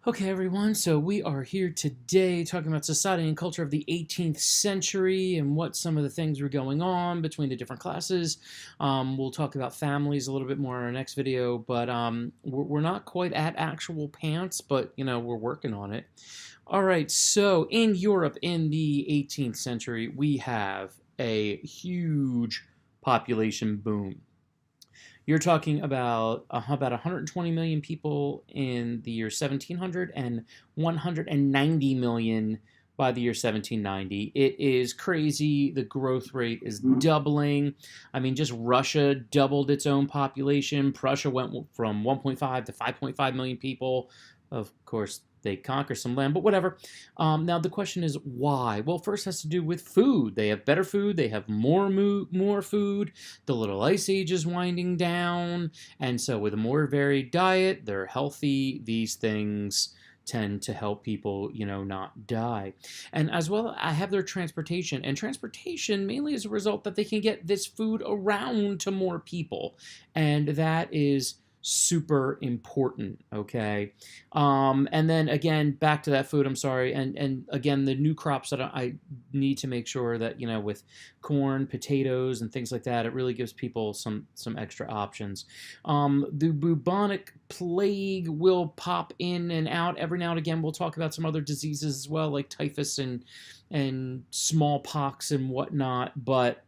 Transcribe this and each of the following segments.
Okay, everyone, so we are here today talking about society and culture of the 18th century and what some of the things were going on between the different classes. We'll talk about families a little bit more in our next video, but we're not quite at actual pants, but we're working on it. All right, so in Europe in the 18th century, we have a huge population boom. You're talking about 120 million people in the year 1700 and 190 million by the year 1790. It is crazy. The growth rate is doubling. I mean, just Russia doubled its own population. Prussia went from 1.5 to 5.5 million people. Of course, they conquer some land, but whatever. Now the question is why? Well, first has to do with food. They have better food. They have more food. The Little Ice Age is winding down, and so with a more varied diet, they're healthy. These things tend to help people, not die. And as well, I have their transportation, and transportation mainly as a result that they can get this food around to more people, and that is super important. Okay. And then again, back to that food, I'm sorry, and again, the new crops that I need to make sure that with corn, potatoes, and things like that, it really gives people some extra options. The bubonic plague will pop in and out every now and again. We'll talk about some other diseases as well, like typhus and smallpox and whatnot, but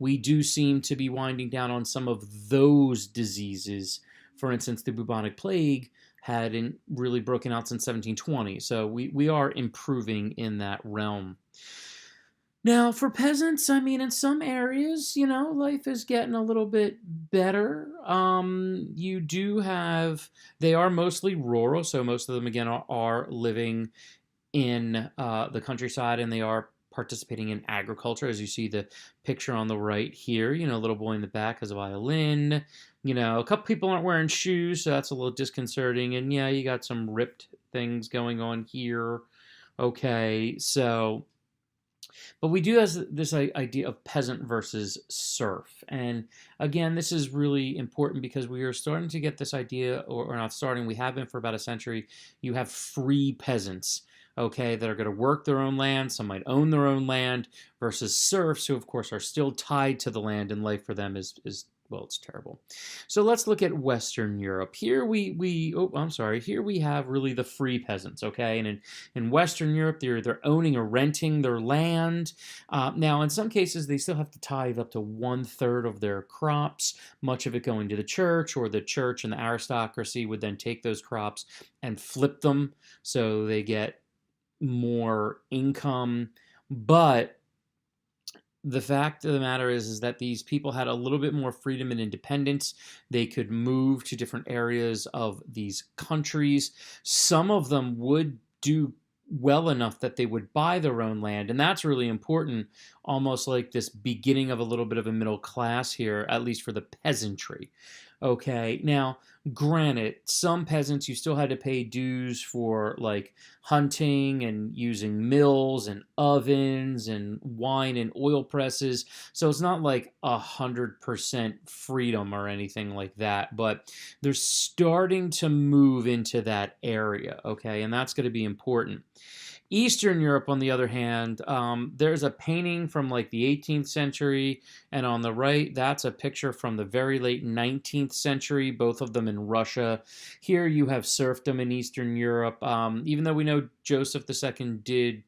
we do seem to be winding down on some of those diseases. For instance, the bubonic plague hadn't really broken out since 1720, so we are improving in that realm. Now, for peasants, I mean, in some areas, life is getting a little bit better. You do have, they are mostly rural, so most of them, again, are living in the countryside, and they are participating in agriculture, as you see the picture on the right here. A little boy in the back has a violin. A couple people aren't wearing shoes, so that's a little disconcerting. And yeah, you got some ripped things going on here. Okay, so, but we do have this idea of peasant versus serf. And again, this is really important because we are starting to get this idea, or not starting, we have been for about a century. You have free peasants, okay, that are going to work their own land. Some might own their own land, versus serfs, who of course are still tied to the land, and life for them is well, it's terrible. So let's look at Western Europe. Here here we have really the free peasants, okay? And in Western Europe, they're owning or renting their land. Now, in some cases, they still have to tithe up to 1/3 of their crops, much of it going to the church, or the church and the aristocracy would then take those crops and flip them so they get more income. But the fact of the matter is that these people had a little bit more freedom and independence. They could move to different areas of these countries. Some of them would do well enough that they would buy their own land, and that's really important, almost like this beginning of a little bit of a middle class here, at least for the peasantry. Okay, now granted, some peasants, you still had to pay dues for like hunting and using mills and ovens and wine and oil presses. So it's not like 100% freedom or anything like that, but they're starting to move into that area. Okay, and that's going to be important. Eastern Europe, on the other hand, there's a painting from like the 18th century, and on the right, that's a picture from the very late 19th century, both of them in Russia. Here you have serfdom in Eastern Europe. Even though we know Joseph II did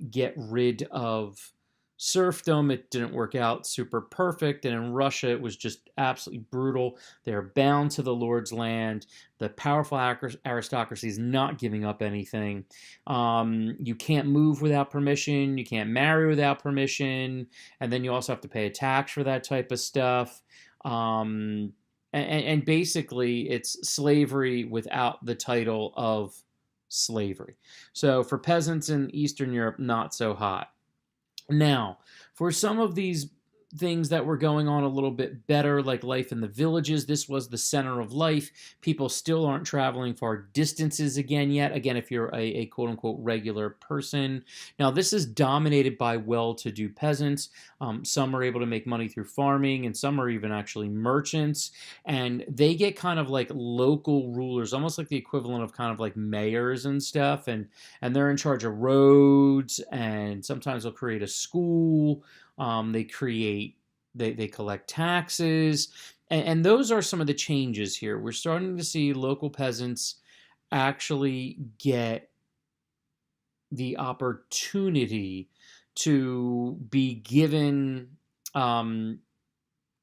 get rid of serfdom, it didn't work out super perfect, and in Russia it was just absolutely brutal. They're bound to the Lord's land. The powerful aristocracy is not giving up anything. You can't move without permission. You can't marry without permission, and then you also have to pay a tax for that type of stuff. And basically, it's slavery without the title of slavery. So for peasants in Eastern Europe, not so hot. Now, for some of these things that were going on a little bit better, like life in the villages. This was the center of life. People still aren't traveling far distances again yet. Again, if you're a quote unquote regular person. Now, this is dominated by well to do peasants. Some are able to make money through farming, and some are even actually merchants. And they get kind of like local rulers, almost like the equivalent of kind of like mayors and stuff. And they're in charge of roads, and sometimes they'll create a school. They create, they collect taxes, and those are some of the changes here. We're starting to see local peasants actually get the opportunity to be given, I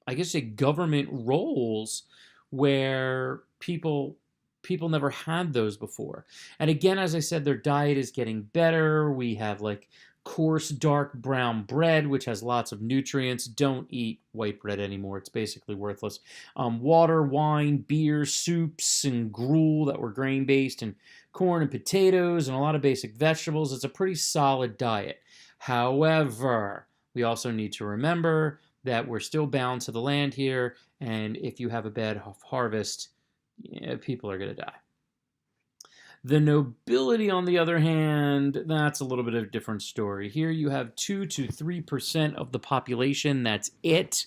guess, government roles where people never had those before. And again, as I said, their diet is getting better. We have like coarse dark brown bread, which has lots of nutrients. Don't eat white bread anymore. It's basically worthless. Water, wine, beer, soups, and gruel that were grain based, and corn and potatoes, and a lot of basic vegetables. It's a pretty solid diet. However, we also need to remember that we're still bound to the land here, and if you have a bad harvest, people are going to die. The nobility, on the other hand, that's a little bit of a different story. Here you have 2 to 3% of the population. That's it.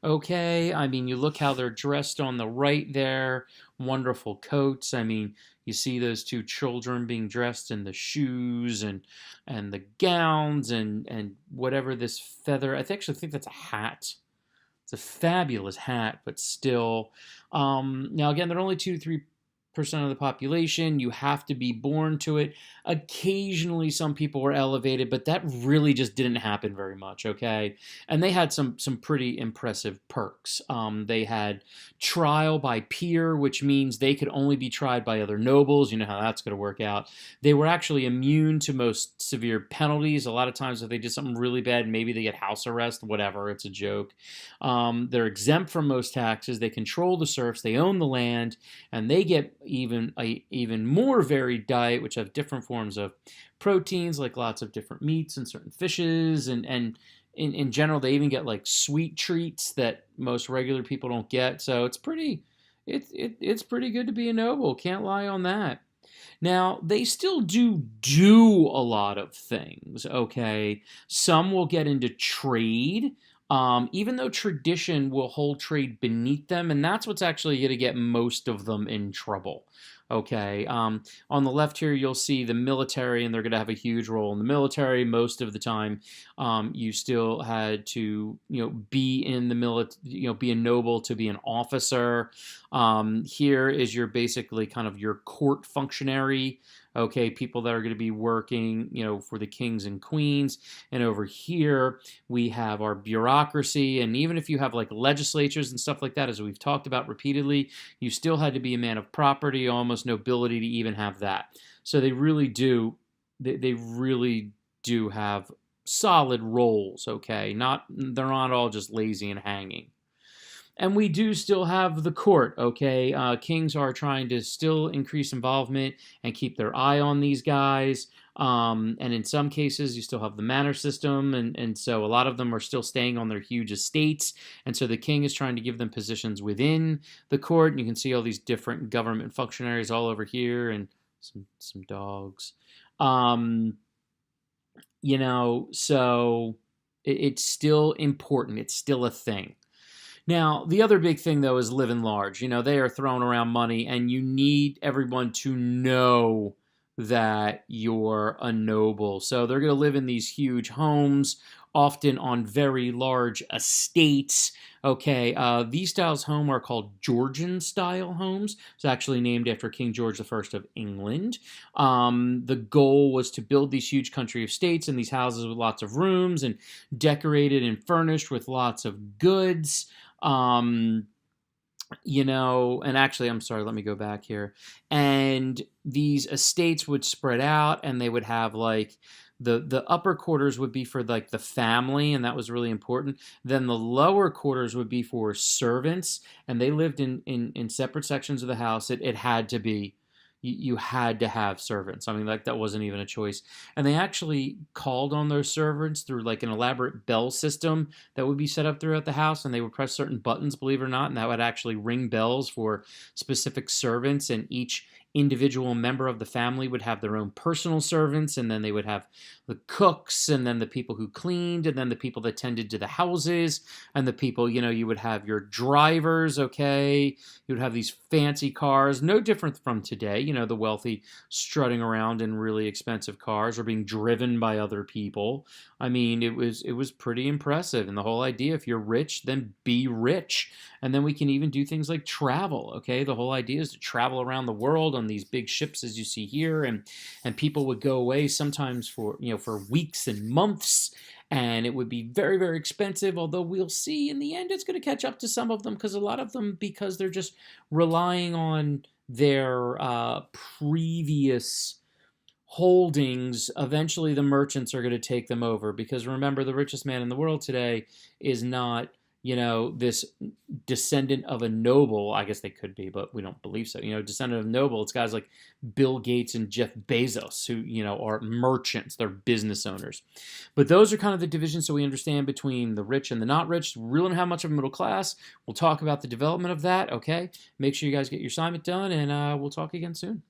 Okay, I mean, you look how they're dressed on the right there. Wonderful coats. I mean, you see those two children being dressed in the shoes and the gowns and whatever this feather. I actually think that's a hat. It's a fabulous hat, but still. Now, again, they're only 2 to 3% of the population. You have to be born to it. Occasionally, some people were elevated, but that really just didn't happen very much, okay? And they had some pretty impressive perks. They had trial by peer, which means they could only be tried by other nobles. You know how that's going to work out. They were actually immune to most severe penalties. A lot of times if they did something really bad, maybe they get house arrest, whatever, it's a joke. They're exempt from most taxes. They control the serfs. They own the land, and they get even more varied diet, which have different forms of proteins, like lots of different meats and certain fishes, and in general, they even get like sweet treats that most regular people don't get. So it's pretty good to be a noble. Can't lie on that. Now, they still do a lot of things, okay? Some will get into trade, even though tradition will hold trade beneath them, and that's what's actually going to get most of them in trouble. Okay, on the left here, you'll see the military, and they're going to have a huge role in the military. Most of the time, you still had to, be in the military, be a noble to be an officer. Here is your basically kind of your court functionary. Okay, people that are going to be working, for the kings and queens. And over here, we have our bureaucracy. And even if you have like legislatures and stuff like that, as we've talked about repeatedly, you still had to be a man of property, almost nobility to even have that. So they really do have solid roles, okay? They're not all just lazy and hanging. And we do still have the court, okay? Kings are trying to still increase involvement and keep their eye on these guys. And in some cases, you still have the manor system. And so a lot of them are still staying on their huge estates. And so the king is trying to give them positions within the court. And you can see all these different government functionaries all over here and some dogs. So it's still important. It's still a thing. Now, the other big thing, though, is living large. They are throwing around money, and you need everyone to know that you're a noble. So they're going to live in these huge homes, often on very large estates. Okay, these styles of home are called Georgian-style homes. It's actually named after King George I of England. The goal was to build these huge country estates and these houses with lots of rooms and decorated and furnished with lots of goods. And actually, I'm sorry, let me go back here. And these estates would spread out, and they would have like the upper quarters would be for like the family, and that was really important. Then the lower quarters would be for servants, and they lived in separate sections of the house. It had to be, you had to have servants. I mean, like that wasn't even a choice. And they actually called on those servants through like an elaborate bell system that would be set up throughout the house, and they would press certain buttons, believe it or not, and that would actually ring bells for specific servants, and each individual member of the family would have their own personal servants, and then they would have the cooks, and then the people who cleaned, and then the people that tended to the houses, and the people, you would have your drivers, okay? You would have these fancy cars, no different from today, the wealthy strutting around in really expensive cars or being driven by other people. I mean, it was pretty impressive. And the whole idea, if you're rich, then be rich. And then we can even do things like travel, okay? The whole idea is to travel around the world on these big ships as you see here, and people would go away sometimes for weeks and months, and it would be very, very expensive, although we'll see in the end it's going to catch up to some of them, because a lot of them, because they're just relying on their previous holdings, eventually the merchants are going to take them over. Because remember, the richest man in the world today is not this descendant of a noble. I guess they could be, but we don't believe so. Descendant of noble. It's guys like Bill Gates and Jeff Bezos who, are merchants. They're business owners. But those are kind of the divisions so we understand between the rich and the not rich. We really don't have much of a middle class. We'll talk about the development of that, okay? Make sure you guys get your assignment done, and we'll talk again soon.